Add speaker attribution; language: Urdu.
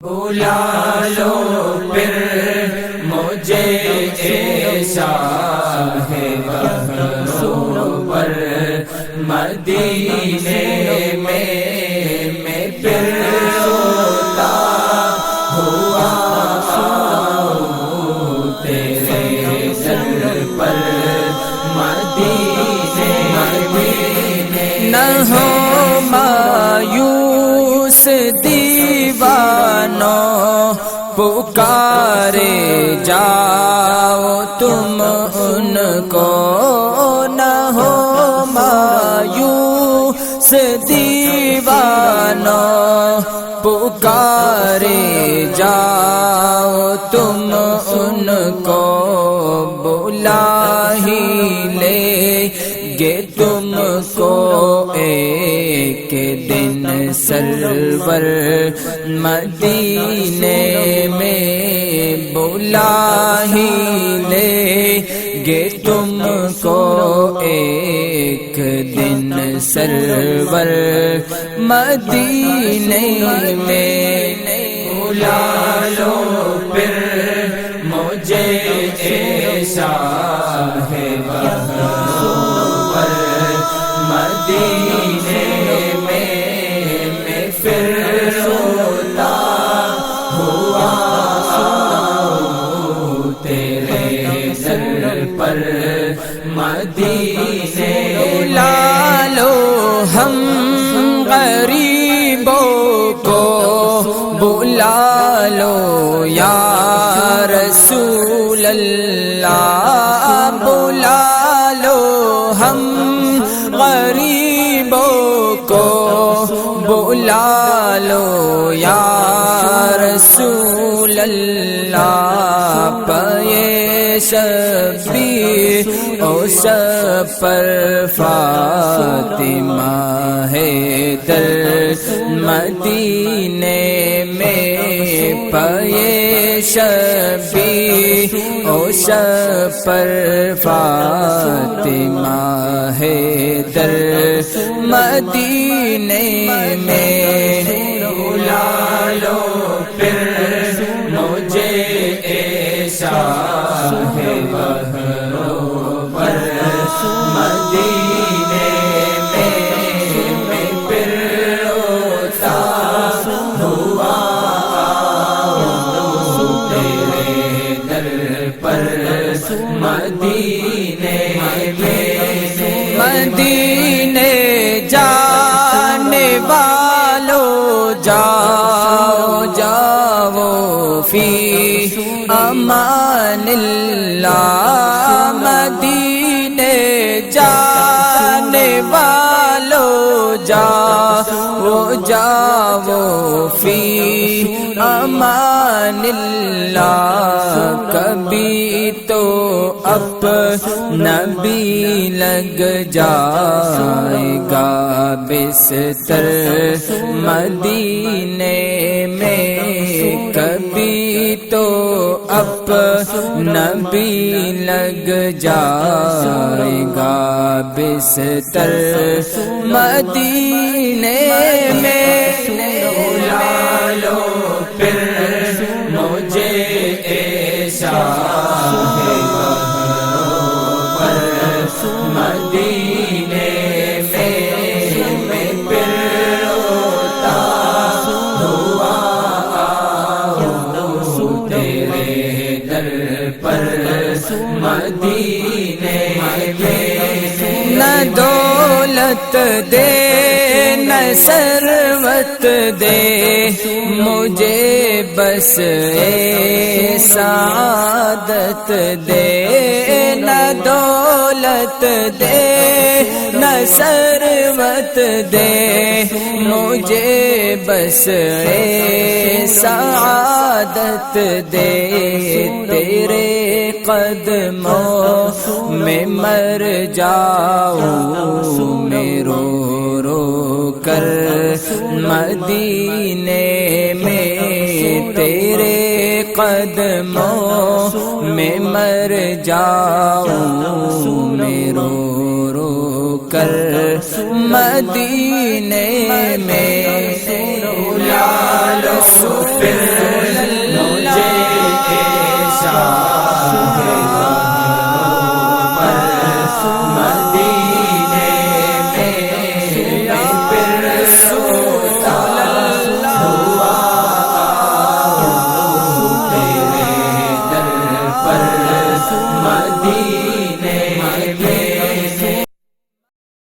Speaker 1: بلا لو پھر مجھے ایسا ہے بہروں پر مدینے میں پھر روتا ہوا تیرے در پر مدینے نہ ہو مایوس دیوانوں پکارے جاؤ تم ان کو نہ ہو مایوس دیوانوں پکارے جاؤ تم ان کو بلا ہی لے گے تم کو ایک دن سرور مدینے میں بلا ہی لے گے تم کو ایک دن سرور مدینے میں بلا لو پھر مجھے ایسا ہے مدینے میں پھر روتا ہوا تیرے در پر مدینے بلا لو ہم غریبوں کو بلا لو یا رسول اللہ بلا لو ہم غریبوں کو بلا لو یا رسول اللہ پائے شبیر او سفر فاطمہ ہے در مدینے میں پائے شبیر او سفر فاطمہ ہے در مدینے میں بلا لو پھر مجھے ایسا ہے بہروں پر مدینے میں پھر روتا ہوا تیرے در پر مدینے میں مدینے جانے والوں جاؤ جاؤ فی امان اللہ مدینے جانے والوں جاؤ جاؤ فی امان اللہ کبھی تو اپنا بھی لگ جائے گا بستر مدینے میں کبھی تو اپنا بھی لگ جائے گا بستر مدینے میں بلا لو پھر مجھے ایسا ہے مدینے میں پھر روتا ہوا تیرے در پر مدینے میں نہ دولت دے نہ ثروت دے مجھے بس سعادت دے نہ دولت دے نہ ثروت دے مجھے بس سعادت دے تیرے قدموں میں مر جاؤں میں رو رو کر مدینے میں تیرے قدموں میں مر جاؤں میں رو رو کر مدینے میں رسول پھر